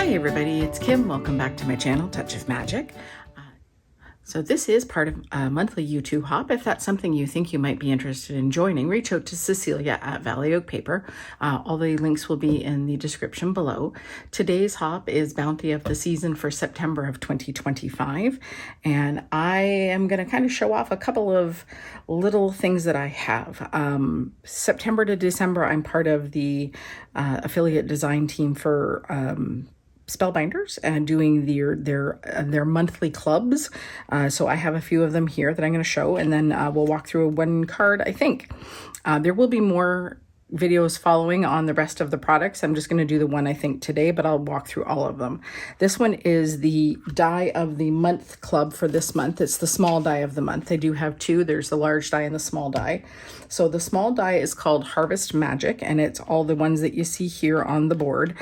Hey everybody, it's Kim. Welcome back to my channel, Touch of Magic. So this is part of a monthly YouTube hop. If that's something you think you might be interested in joining, reach out to Cecilia at Valley Oak Paper. All the links will be in the description below. Today's hop is Bounty of the Season for September of 2025. And I am going to kind of show off a couple of little things that I have. September to December, I'm part of the affiliate design team for Spellbinders and doing their monthly clubs. So I have a few of them here that I'm going to show, and then we'll walk through one card, I think. There will be more videos following on the rest of the products. I'm just going to do the one I think today, but I'll walk through all of them. This one is the die of the month club for this month. It's the small die of the month. They do have two. There's the large die and the small die. So the small die is called Harvest Magic, and it's all the ones that you see here on the board.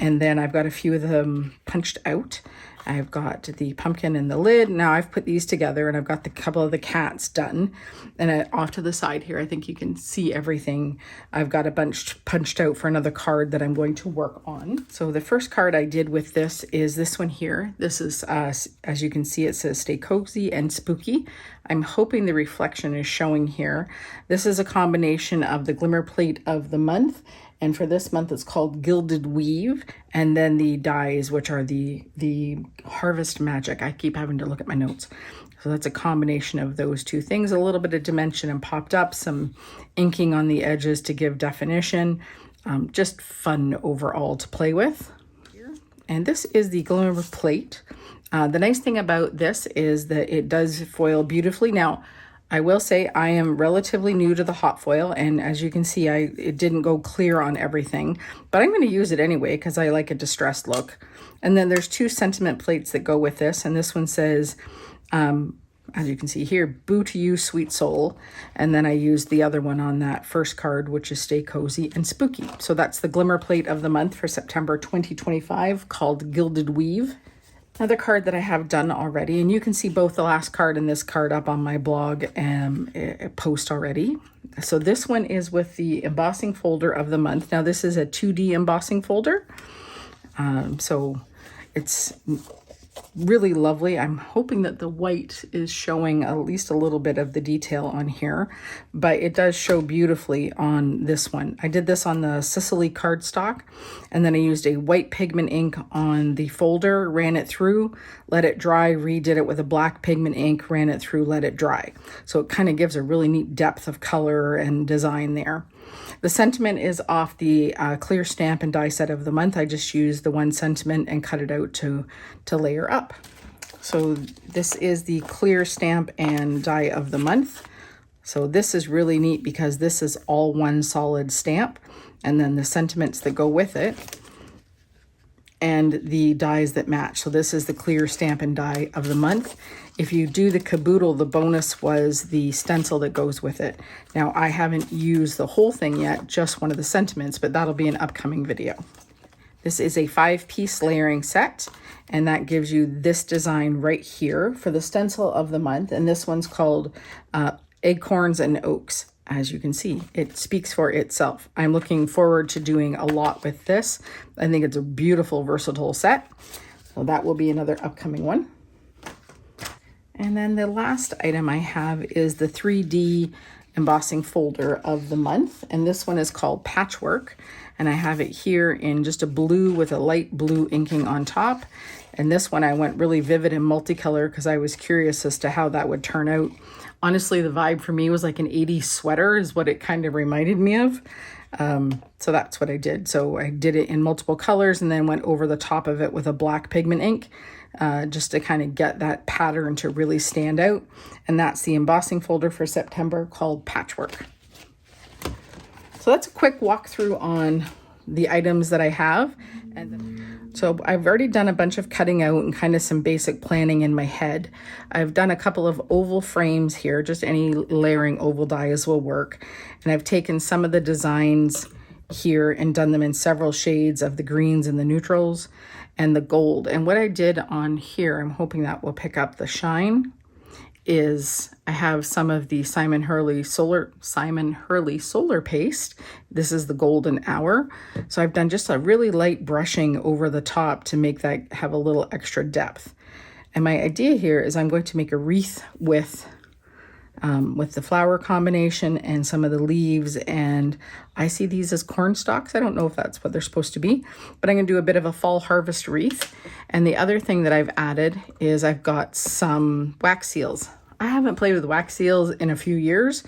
And then I've got a few of them punched out. I've got the pumpkin and the lid. Now I've put these together, and I've got the couple of the cats done. And off to the side here, I think you can see everything. I've got a bunch punched out for another card that I'm going to work on. So the first card I did with this is this one here. This is, as you can see, it says Stay Cozy and Spooky. I'm hoping the reflection is showing here. This is a combination of the Glimmer plate of the month, and for this month, it's called Gilded Weave. And then the dies, which are the Harvest Magic. I keep having to look at my notes. So that's a combination of those two things. A little bit of dimension and popped up, some inking on the edges to give definition. Just fun overall to play with. And this is the Glimmer plate. The nice thing about this is that it does foil beautifully. Now, I will say I am relatively new to the hot foil, and as you can see, it didn't go clear on everything, but I'm going to use it anyway because I like a distressed look. And then there's two sentiment plates that go with this, and this one says, as you can see here, Boo to You, Sweet Soul. And then I used the other one on that first card, which is Stay Cozy and Spooky. So that's the Glimmer plate of the month for September 2025, called Gilded Weave. Another card that I have done already, and you can see both the last card and this card up on my blog post already. So this one is with the embossing folder of the month. Now this is a 2D embossing folder. So it's really lovely. I'm hoping that the white is showing at least a little bit of the detail on here, but it does show beautifully on this one. I did this on the Sicily cardstock, and then I used a white pigment ink on the folder, ran it through, let it dry, redid it with a black pigment ink, ran it through, let it dry. So it kind of gives a really neat depth of color and design there. The sentiment is off the clear stamp and die set of the month. I just used the one sentiment and cut it out to layer up. So this is the clear stamp and die of the month. So this is really neat because this is all one solid stamp, and then the sentiments that go with it and the dies that match. So this is the clear stamp and die of the month. If you do the caboodle, the bonus was the stencil that goes with it. Now I haven't used the whole thing yet, just one of the sentiments, but that'll be an upcoming video. This is a 5-piece layering set, and that gives you this design right here for the stencil of the month. And this one's called Acorns and Oaks. As you can see, it speaks for itself. I'm looking forward to doing a lot with this. I think it's a beautiful, versatile set. So that will be another upcoming one. And then the last item I have is the 3D embossing folder of the month. And this one is called Patchwork. And I have it here in just a blue with a light blue inking on top. And this one I went really vivid and multicolor because I was curious as to how that would turn out. Honestly, the vibe for me was like an 80s sweater is what it kind of reminded me of. So that's what I did. So I did it in multiple colors and then went over the top of it with a black pigment ink just to kind of get that pattern to really stand out. And that's the embossing folder for September called Patchwork. So that's a quick walkthrough on the items that I have. So I've already done a bunch of cutting out and kind of some basic planning in my head. I've done a couple of oval frames here, just any layering oval dies will work. And I've taken some of the designs here and done them in several shades of the greens and the neutrals and the gold. And what I did on here, I'm hoping that will pick up the shine, is I have some of the Simon Hurley Solar Paste. This is the Golden Hour. So I've done just a really light brushing over the top to make that have a little extra depth. And my idea here is I'm going to make a wreath with the flower combination and some of the leaves, and I see these as corn stalks. I don't know if that's what they're supposed to be, but I'm going to do a bit of a fall harvest wreath. And the other thing that I've added is I've got some wax seals. I haven't played with wax seals in a few years,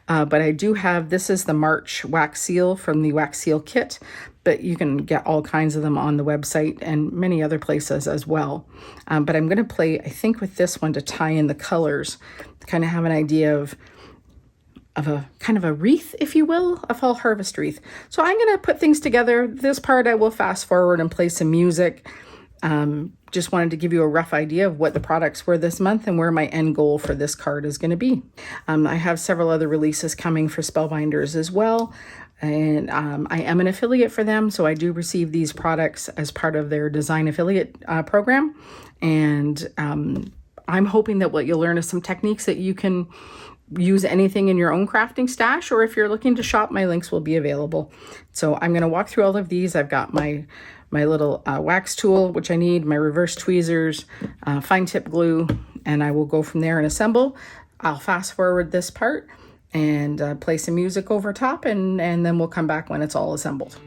but I do have, this is the March wax seal from the wax seal kit, but you can get all kinds of them on the website and many other places as well. But I'm going to play, I think, with this one to tie in the colors, to kind of have an idea of a kind of a wreath, if you will, a fall harvest wreath. So I'm going to put things together. This part I will fast forward and play some music. Just wanted to give you a rough idea of what the products were this month and where my end goal for this card is going to be. I have several other releases coming for Spellbinders as well. And I am an affiliate for them, so I do receive these products as part of their design affiliate program. And I'm hoping that what you'll learn is some techniques that you can use anything in your own crafting stash, or if you're looking to shop, my links will be available. So I'm going to walk through all of these. I've got my little wax tool, which I need, my reverse tweezers, fine tip glue, and I will go from there and assemble. I'll fast forward this part and play some music over top, and then we'll come back when it's all assembled.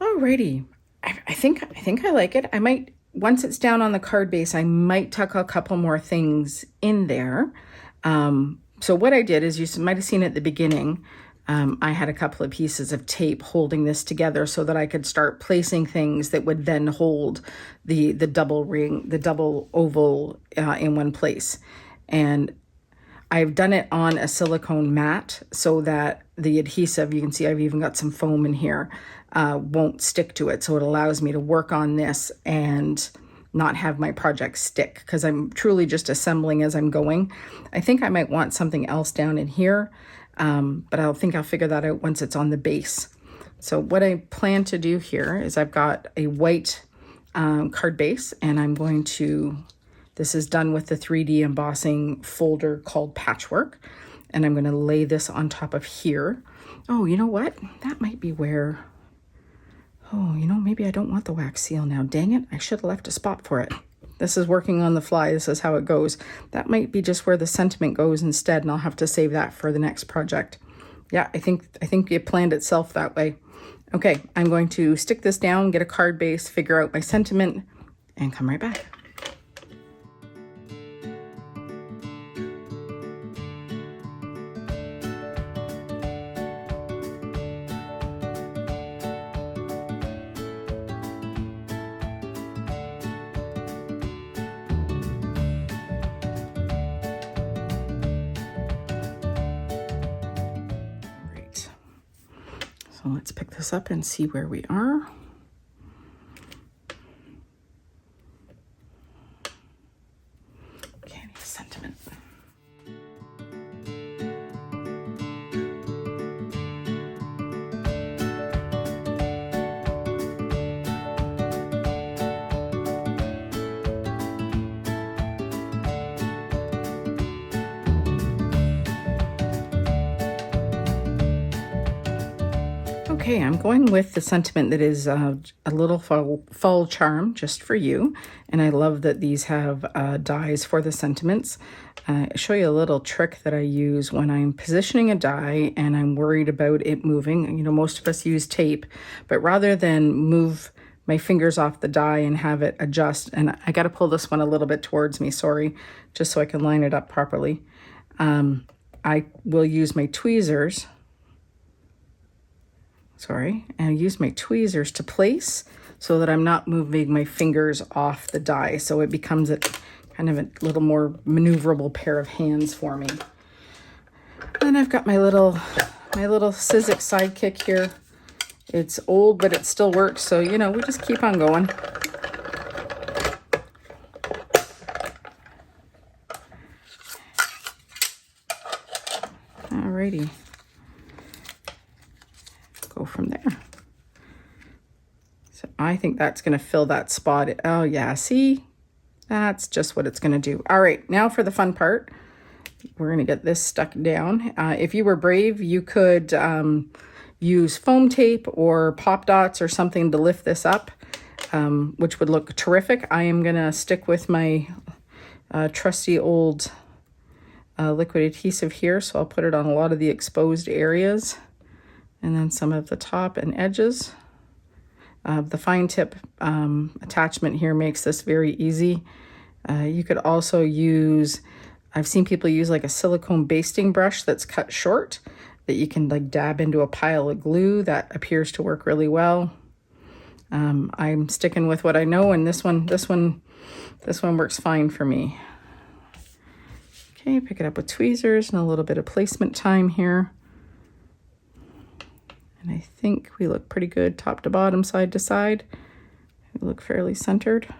Alrighty, I think I like it. I might, once it's down on the card base, I might tuck a couple more things in there. So what I did is, you might have seen at the beginning, I had a couple of pieces of tape holding this together so that I could start placing things that would then hold the double ring, the double oval in one place. And I've done it on a silicone mat so that the adhesive, you can see I've even got some foam in here, won't stick to it. So it allows me to work on this and not have my project stick, because I'm truly just assembling as I'm going. I think I might want something else down in here, but I'll figure that out once it's on the base. So what I plan to do here is I've got a white card base, and I'm going to, this is done with the 3D embossing folder called Patchwork, and I'm going to lay this on top of here. Oh, you know what? That might be where, oh, you know, maybe I don't want the wax seal now. Dang it, I should have left a spot for it. This is working on the fly. This is how it goes. That might be just where the sentiment goes instead, and I'll have to save that for the next project. Yeah, I think it planned itself that way. Okay, I'm going to stick this down, get a card base, figure out my sentiment, and come right back. So let's pick this up and see where we are. Okay, I need a sentiment. Okay, I'm going with the sentiment that is a little fall charm just for you. And I love that these have dies for the sentiments. I'll show you a little trick that I use when I'm positioning a die and I'm worried about it moving. You know, most of us use tape, but rather than move my fingers off the die and have it adjust, and I got to pull this one a little bit towards me, sorry, just so I can line it up properly. I will use my tweezers. And I use my tweezers to place so that I'm not moving my fingers off the die. So it becomes a kind of a little more maneuverable pair of hands for me. Then I've got my little Sizzix sidekick here. It's old, but it still works. So, you know, we just keep on going. Alrighty. Go from there. So I think that's going to fill that spot. Oh yeah, see? That's just what it's going to do. All right, now for the fun part. We're going to get this stuck down. If you were brave, you could use foam tape or pop dots or something to lift this up, which would look terrific. I am going to stick with my trusty old liquid adhesive here, so I'll put it on a lot of the exposed areas and then some of the top and edges. The fine tip attachment here makes this very easy. You could also use, I've seen people use like a silicone basting brush that's cut short that you can like dab into a pile of glue. That appears to work really well. I'm sticking with what I know, and this one works fine for me. Okay, pick it up with tweezers and a little bit of placement time here. And I think we look pretty good top to bottom, side to side. We look fairly centered.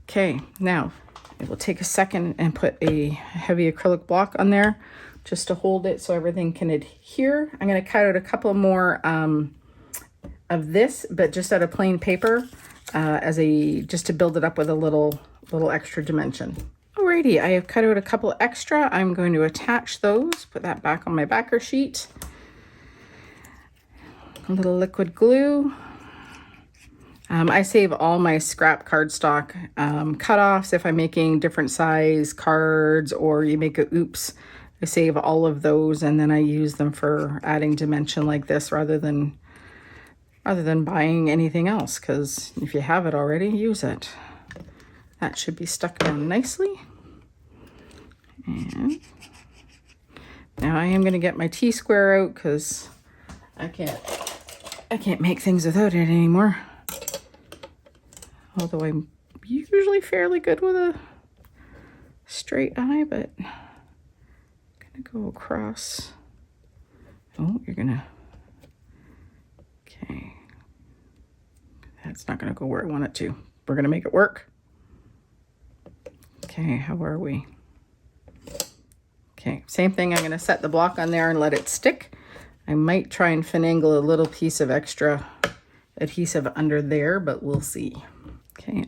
Okay, now it will take a second and put a heavy acrylic block on there just to hold it so everything can adhere. I'm going to cut out a couple more of this, but just out of plain paper just to build it up with a little extra dimension. Alrighty, I have cut out a couple extra. I'm going to attach those, put that back on my backer sheet. A little liquid glue. I save all my scrap cardstock cutoffs if I'm making different size cards or you make a oops. I save all of those and then I use them for adding dimension like this rather than buying anything else, because if you have it already, use it. That should be stuck down nicely. And now I am going to get my T-square out because I can't make things without it anymore. Although I'm usually fairly good with a straight eye, but I'm gonna go across. Oh, okay. That's not gonna go where I want it to. We're gonna make it work. Okay, how are we? Okay, same thing. I'm gonna set the block on there and let it stick. I might try and finagle a little piece of extra adhesive under there, but we'll see. Okay,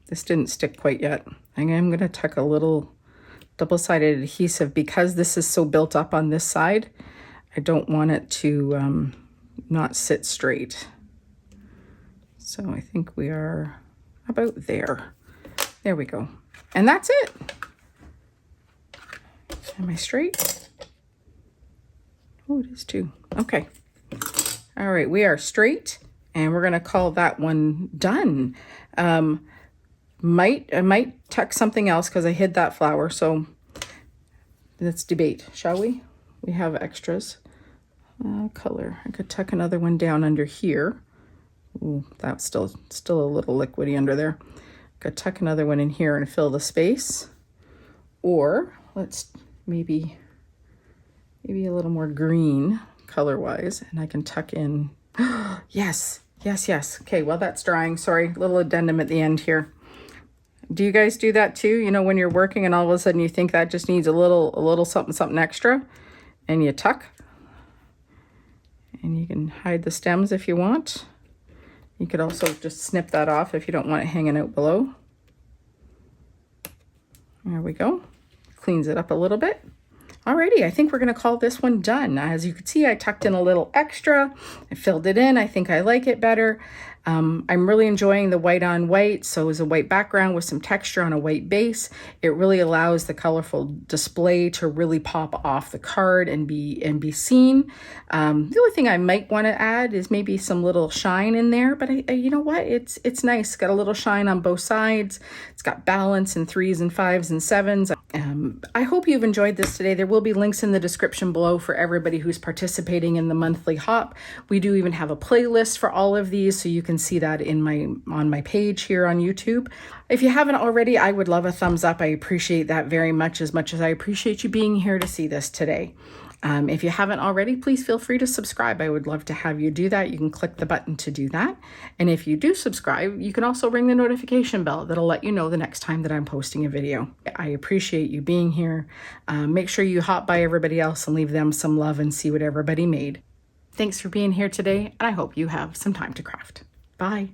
this didn't stick quite yet. I am gonna tuck a little double-sided adhesive because this is so built up on this side. I don't want it to not sit straight. So I think we are about there. There we go. And that's it. Am I straight? Oh, it is too. Okay. All right, we are straight. And we're going to call that one done. I might tuck something else because I hid that flower. So let's debate, shall we? We have extras. Color. I could tuck another one down under here. Ooh, that's still a little liquidy under there. Could tuck another one in here and fill the space. Or let's maybe a little more green color-wise, and I can tuck in. Yes. Okay, well, that's drying. Sorry, little addendum at the end here. Do you guys do that too? You know, when you're working and all of a sudden you think that just needs a little something extra, and you tuck. And you can hide the stems if you want. You could also just snip that off if you don't want it hanging out below. There we go. Cleans it up a little bit. Alrighty, I think we're going to call this one done. As you can see, I tucked in a little extra. I filled it in. I think I like it better. I'm really enjoying the white on white. So it's a white background with some texture on a white base. It really allows the colorful display to really pop off the card and be seen. The only thing I might want to add is maybe some little shine in there, but you know what? It's nice. It's got a little shine on both sides. It's got balance in 3s and 5s and 7s. I hope you've enjoyed this today. There will be links in the description below for everybody who's participating in the monthly hop. We do even have a playlist for all of these, so you can see that on my page here on YouTube. If you haven't already, I would love a thumbs up. I appreciate that very much as I appreciate you being here to see this today. If you haven't already, please feel free to subscribe. I would love to have you do that. You can click the button to do that. And if you do subscribe, you can also ring the notification bell. That'll let you know the next time that I'm posting a video. I appreciate you being here. Make sure you hop by everybody else and leave them some love and see what everybody made. Thanks for being here today, and I hope you have some time to craft. Bye.